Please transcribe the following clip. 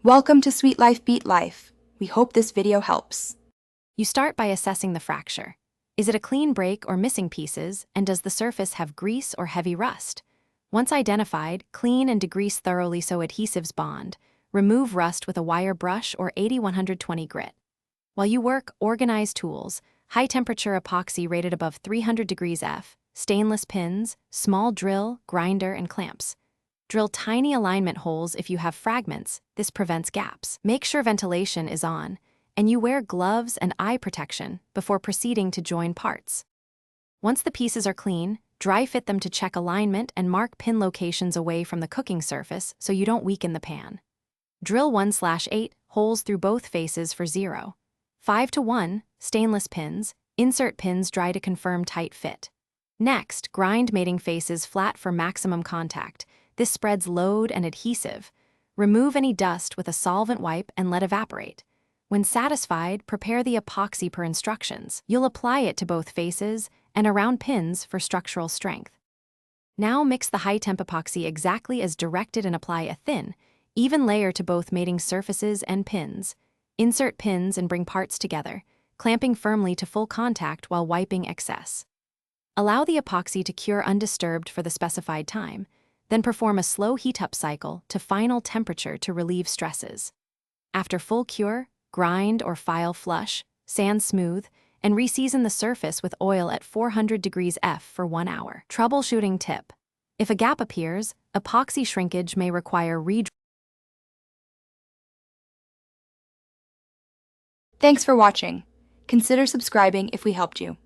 Welcome to Sweet Life Beat Life. We hope this video helps. You start by assessing the fracture. Is it a clean break or missing pieces, and does the surface have grease or heavy rust? Once identified, clean and degrease thoroughly so adhesives bond. Remove rust with a wire brush or 80-120 grit. While you work, organize tools, high-temperature epoxy rated above 300 degrees F, stainless pins, small drill, grinder, and clamps. Drill tiny alignment holes if you have fragments. This prevents gaps. Make sure ventilation is on, and you wear gloves and eye protection before proceeding to join parts. Once the pieces are clean, dry fit them to check alignment and mark pin locations away from the cooking surface so you don't weaken the pan. Drill 1/8 holes through both faces for 0. 5:1 stainless pins. Insert pins dry to confirm tight fit. Next, grind mating faces flat for maximum contact. This spreads load and adhesive. Remove any dust with a solvent wipe and let evaporate. When satisfied, prepare the epoxy per instructions. You'll apply it to both faces and around pins for structural strength. Now mix the high-temp epoxy exactly as directed and apply a thin, even layer to both mating surfaces and pins. Insert pins and bring parts together, clamping firmly to full contact while wiping excess. Allow the epoxy to cure undisturbed for the specified time, then perform a slow heat-up cycle to final temperature to relieve stresses. After full cure, grind or file flush, sand smooth, and reseason the surface with oil at 400 degrees F for 1 hour. Troubleshooting tip. If a gap appears, epoxy shrinkage may require Thanks for watching. Consider subscribing if we helped you.